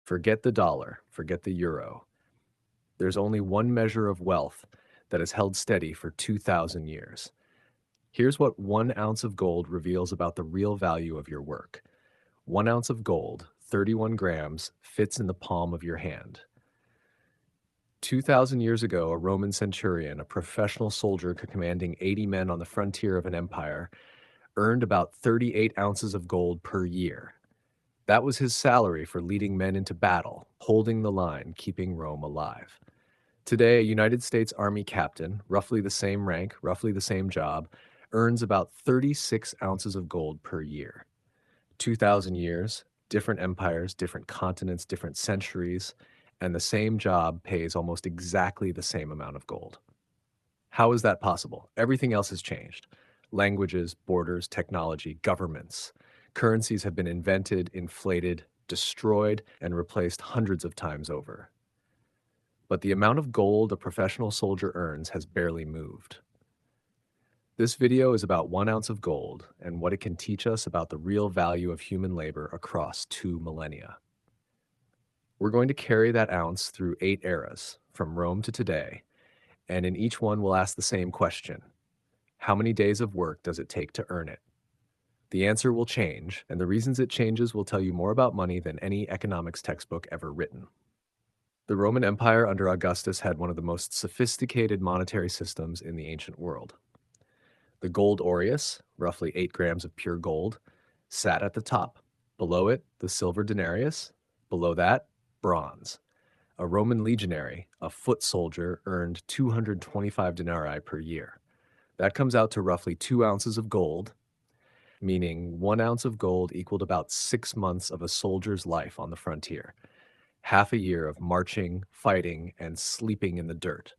Forget the dollar, forget the euro. There's only one measure of wealth that has held steady for 2,000 years. Here's what 1 ounce of gold reveals about the real value of your work. 1 ounce of gold, 31 grams, fits in the palm of your hand. 2,000 years ago, a Roman centurion, a professional soldier commanding 80 men on the frontier of an empire, earned about 38 ounces of gold per year. That was his salary for leading men into battle, holding the line, keeping Rome alive. Today, a United States Army captain, roughly the same rank, roughly the same job, earns about 36 ounces of gold per year. 2,000 years, different empires, different continents, different centuries, and the same job pays almost exactly the same amount of gold. How is that possible? Everything else has changed. Languages, borders, technology, governments. Currencies have been invented, inflated, destroyed, and replaced hundreds of times over. But the amount of gold a professional soldier earns has barely moved. This video is about 1 ounce of gold and what it can teach us about the real value of human labor across 2 millennia. We're going to carry that ounce through 8 eras, from Rome to today, and in each one we'll ask the same question. How many days of work does it take to earn it? The answer will change, and the reasons it changes will tell you more about money than any economics textbook ever written. The Roman Empire under Augustus had one of the most sophisticated monetary systems in the ancient world. The gold aureus, roughly 8 grams of pure gold, sat at the top. Below it, the silver denarius. Below that, bronze. A Roman legionary, a foot soldier, earned 225 denarii per year. That comes out to roughly 2 ounces of gold, meaning 1 ounce of gold equaled about 6 months of a soldier's life on the frontier. Half a year of marching, fighting, and sleeping in the dirt.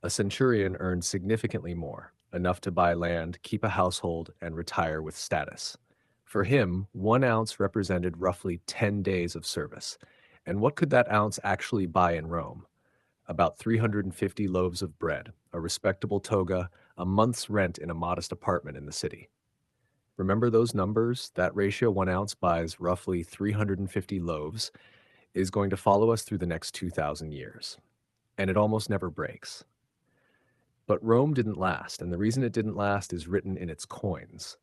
A centurion earned significantly more, enough to buy land, keep a household, and retire with status. For him, 1 ounce represented roughly 10 days of service. And what could that ounce actually buy in Rome? About 350 loaves of bread, a respectable toga, a month's rent in a modest apartment in the city. Remember those numbers? That ratio, 1 ounce buys roughly 350 loaves, is going to follow us through the next 2,000 years. And it almost never breaks. But Rome didn't last, and the reason it didn't last is written in its coins.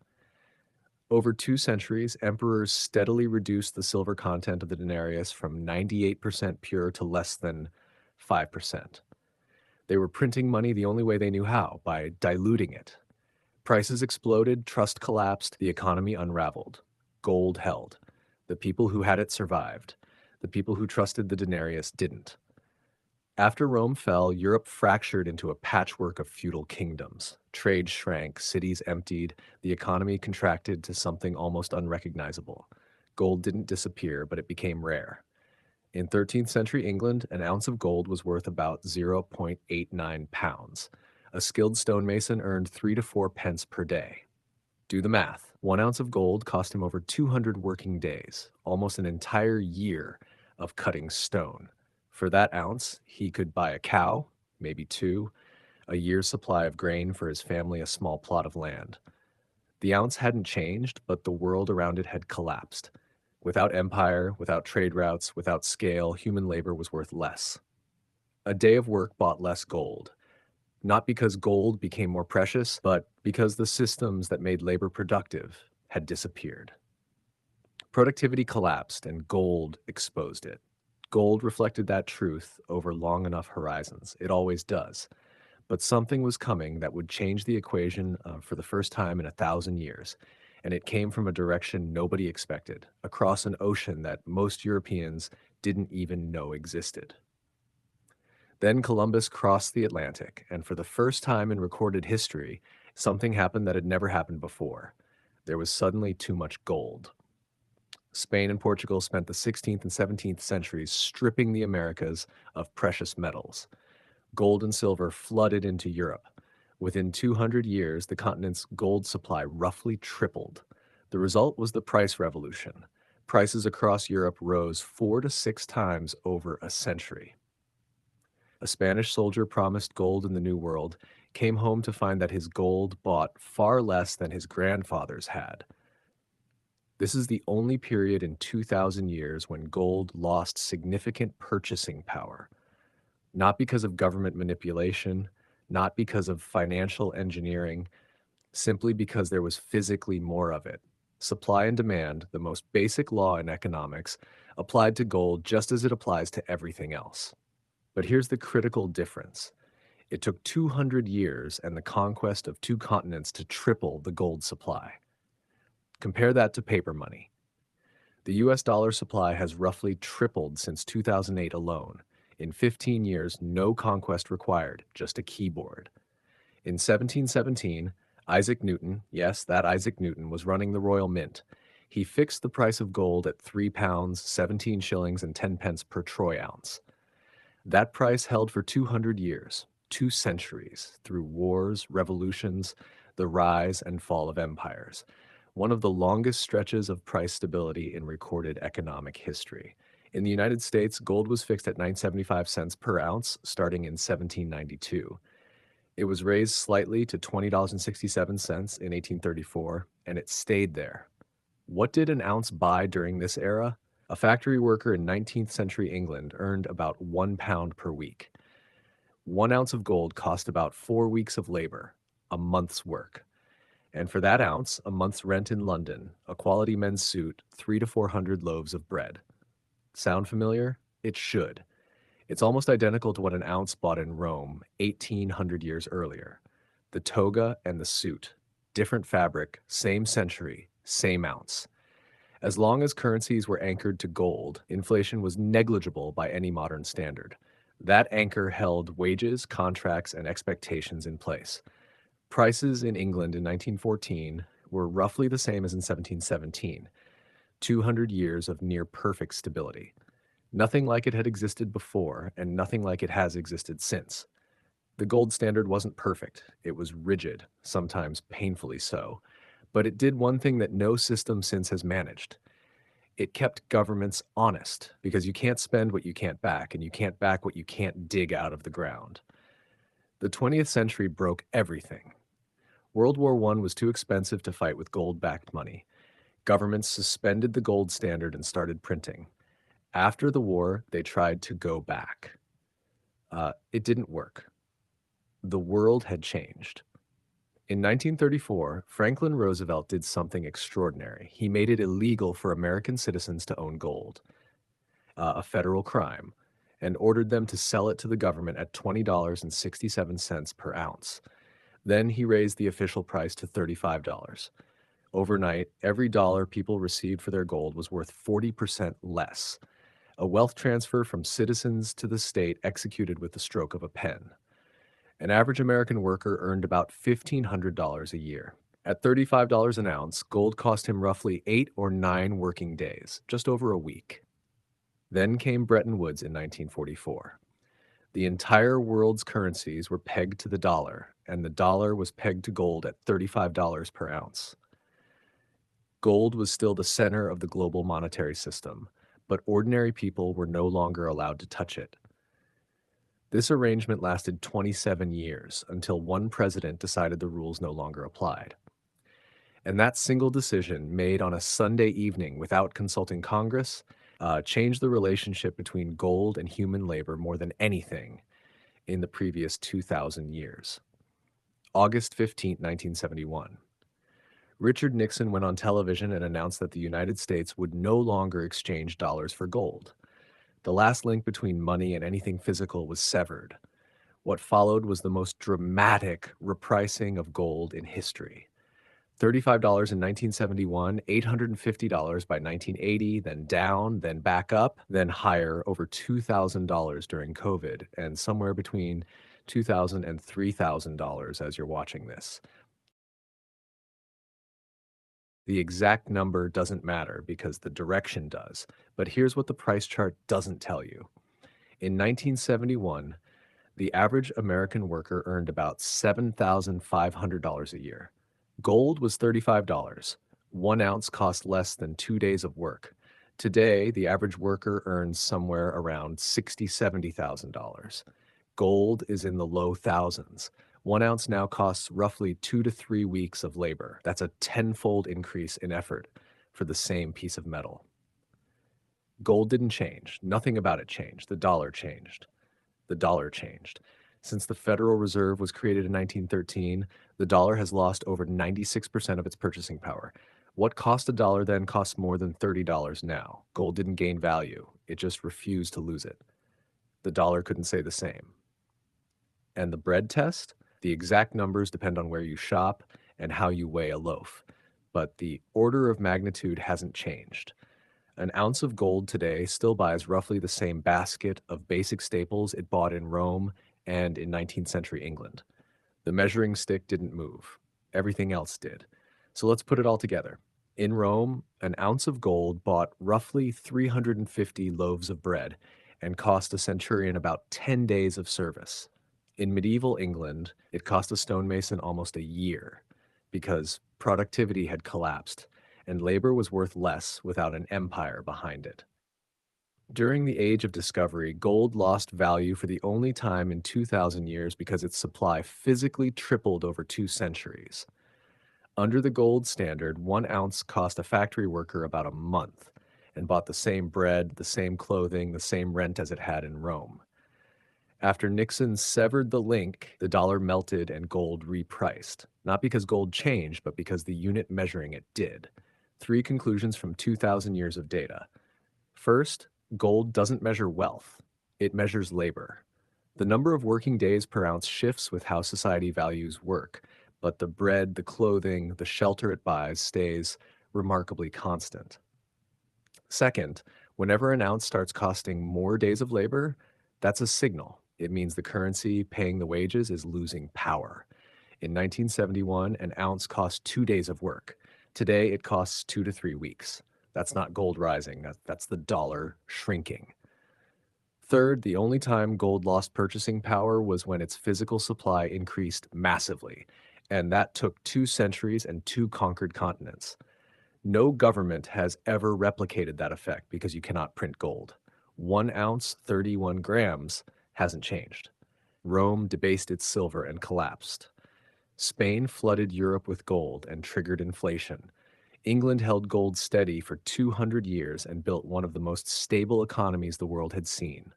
Over 2 centuries, emperors steadily reduced the silver content of the denarius from 98% pure to less than 5%. They were printing money the only way they knew how, by diluting it. Prices exploded, trust collapsed, the economy unraveled. Gold held. The people who had it survived. The people who trusted the denarius didn't. After Rome fell, Europe fractured into a patchwork of feudal kingdoms. Trade shrank, cities emptied, the economy contracted to something almost unrecognizable. Gold didn't disappear, but it became rare. In 13th century England, an ounce of gold was worth about 0.89 pounds. A skilled stonemason earned 3 to 4 pence per day. Do the math. 1 ounce of gold cost him over 200 working days, almost an entire year of cutting stone. For that ounce, he could buy a cow, maybe 2, a year's supply of grain for his family, a small plot of land. The ounce hadn't changed, but the world around it had collapsed. Without empire, without trade routes, without scale, human labor was worth less. A day of work bought less gold. Not because gold became more precious, but because the systems that made labor productive had disappeared. Productivity collapsed and gold exposed it. Gold reflected that truth over long enough horizons. It always does. But something was coming that would change the equation for the first time in 1,000 years. And it came from a direction nobody expected, across an ocean that most Europeans didn't even know existed. Then Columbus crossed the Atlantic, and for the first time in recorded history, something happened that had never happened before. There was suddenly too much gold. Spain and Portugal spent the 16th and 17th centuries stripping the Americas of precious metals. Gold and silver flooded into Europe. Within 200 years, the continent's gold supply roughly tripled. The result was the price revolution. Prices across Europe rose 4 to 6 times over a century. A Spanish soldier promised gold in the New World came home to find that his gold bought far less than his grandfather's had. This is the only period in 2,000 years when gold lost significant purchasing power, not because of government manipulation, not because of financial engineering, simply because there was physically more of it. Supply and demand, the most basic law in economics, applied to gold just as it applies to everything else. But here's the critical difference. It took 200 years and the conquest of two continents to triple the gold supply. Compare that to paper money. The US dollar supply has roughly tripled since 2008 alone. In 15 years, no conquest required, just a keyboard. In 1717, Isaac Newton, yes, that Isaac Newton, was running the Royal Mint. He fixed the price of gold at £3, 17 shillings, and 10 pence per troy ounce. That price held for 200 years, 2 centuries, through wars, revolutions, the rise and fall of empires. One of the longest stretches of price stability in recorded economic history. In the United States, gold was fixed at 9.75 cents per ounce starting in 1792. It was raised slightly to $20.67 in 1834, and it stayed there. What did an ounce buy during this era? A factory worker in 19th century England earned about £1 per week. 1 ounce of gold cost about 4 weeks of labor, a month's work. And for that ounce, a month's rent in London, a quality men's suit, 300 to 400 loaves of bread. Sound familiar? It should. It's almost identical to what an ounce bought in Rome 1,800 years earlier. The toga and the suit. Different fabric, same century, same ounce. As long as currencies were anchored to gold, inflation was negligible by any modern standard. That anchor held wages, contracts, and expectations in place. Prices in England in 1914 were roughly the same as in 1717, 200 years of near perfect stability. Nothing like it had existed before, and nothing like it has existed since. The gold standard wasn't perfect. It was rigid, sometimes painfully so. But it did one thing that no system since has managed. It kept governments honest, because you can't spend what you can't back, and you can't back what you can't dig out of the ground. The 20th century broke everything. World War I was too expensive to fight with gold-backed money. Governments suspended the gold standard and started printing. After the war, they tried to go back. It didn't work. The world had changed. In 1934, Franklin Roosevelt did something extraordinary. He made it illegal for American citizens to own gold, a federal crime, and ordered them to sell it to the government at $20.67 per ounce. Then he raised the official price to $35. Overnight, every dollar people received for their gold was worth 40% less. A wealth transfer from citizens to the state executed with the stroke of a pen. An average American worker earned about $1,500 a year. At $35 an ounce, gold cost him roughly 8 or 9 working days, just over a week. Then came Bretton Woods in 1944. The entire world's currencies were pegged to the dollar, and the dollar was pegged to gold at $35 per ounce. Gold was still the center of the global monetary system, but ordinary people were no longer allowed to touch it. This arrangement lasted 27 years until one president decided the rules no longer applied. And that single decision, made on a Sunday evening without consulting Congress, changed the relationship between gold and human labor more than anything in the previous 2,000 years. August 15, 1971. Richard Nixon went on television and announced that the United States would no longer exchange dollars for gold. The last link between money and anything physical was severed. What followed was the most dramatic repricing of gold in history. $35 in 1971, $850 by 1980, then down, then back up, then higher, over $2,000 during COVID, and somewhere between $2,000 and $3,000 as you're watching this. The exact number doesn't matter because the direction does, but here's what the price chart doesn't tell you. In 1971, the average American worker earned about $7,500 a year. Gold was $35. 1 ounce cost less than 2 days of work. Today, the average worker earns somewhere around $60,000, $70,000. Gold is in the low thousands. 1 ounce now costs roughly 2 to 3 weeks of labor. That's a tenfold increase in effort. for the same piece of metal. Gold didn't change. Nothing about it changed. The dollar changed. The dollar changed. Since the Federal Reserve was created in 1913, the dollar has lost over 96% of its purchasing power. What cost a dollar then costs more than $30 now. Gold didn't gain value. It just refused to lose it. The dollar couldn't say the same. And the bread test? The exact numbers depend on where you shop and how you weigh a loaf. But the order of magnitude hasn't changed. An ounce of gold today still buys roughly the same basket of basic staples it bought in Rome and in 19th century England. The measuring stick didn't move. Everything else did. So let's put it all together. In Rome, an ounce of gold bought roughly 350 loaves of bread and cost a centurion about 10 days of service. In medieval England, it cost a stonemason almost a year because productivity had collapsed and labor was worth less without an empire behind it. During the Age of Discovery, gold lost value for the only time in 2,000 years because its supply physically tripled over 2 centuries. Under the gold standard, 1 ounce cost a factory worker about a month and bought the same bread, the same clothing, the same rent as it had in Rome. After Nixon severed the link, the dollar melted and gold repriced. Not because gold changed, but because the unit measuring it did. 3 conclusions from 2,000 years of data. First, gold doesn't measure wealth. It measures labor. The number of working days per ounce shifts with how society values work, but the bread, the clothing, the shelter it buys stays remarkably constant. Second, whenever an ounce starts costing more days of labor, that's a signal. It means the currency paying the wages is losing power. In 1971, an ounce cost 2 days of work. Today, it costs 2 to 3 weeks. That's not gold rising, that's the dollar shrinking. Third, the only time gold lost purchasing power was when its physical supply increased massively, and that took 2 centuries and 2 conquered continents. No government has ever replicated that effect because you cannot print gold. 1 ounce, 31 grams, hasn't changed. Rome debased its silver and collapsed. Spain flooded Europe with gold and triggered inflation. England held gold steady for 200 years and built one of the most stable economies the world had seen.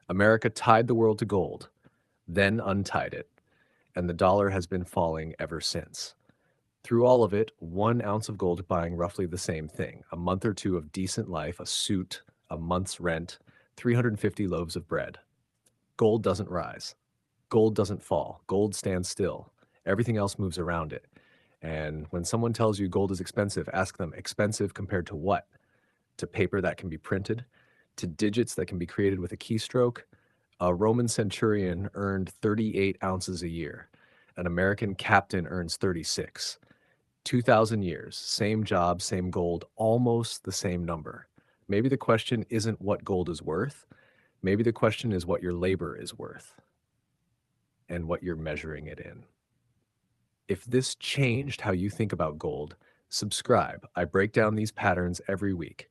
America tied the world to gold, then untied it, and the dollar has been falling ever since. Through all of it, 1 ounce of gold buying roughly the same thing: a month or two of decent life, a suit, a month's rent, 350 loaves of bread. Gold doesn't rise. Gold doesn't fall. Gold stands still. Everything else moves around it. And when someone tells you gold is expensive, ask them, expensive compared to what? To paper that can be printed? To digits that can be created with a keystroke? A Roman centurion earned 38 ounces a year. An American captain earns 36. 2,000 years, same job, same gold, almost the same number. Maybe the question isn't what gold is worth. Maybe the question is what your labor is worth and what you're measuring it in. If this changed how you think about gold, subscribe. I break down these patterns every week.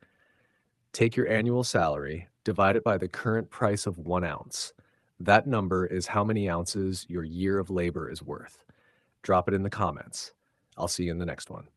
Take your annual salary, divide it by the current price of 1 ounce. That number is how many ounces your year of labor is worth. Drop it in the comments. I'll see you in the next one.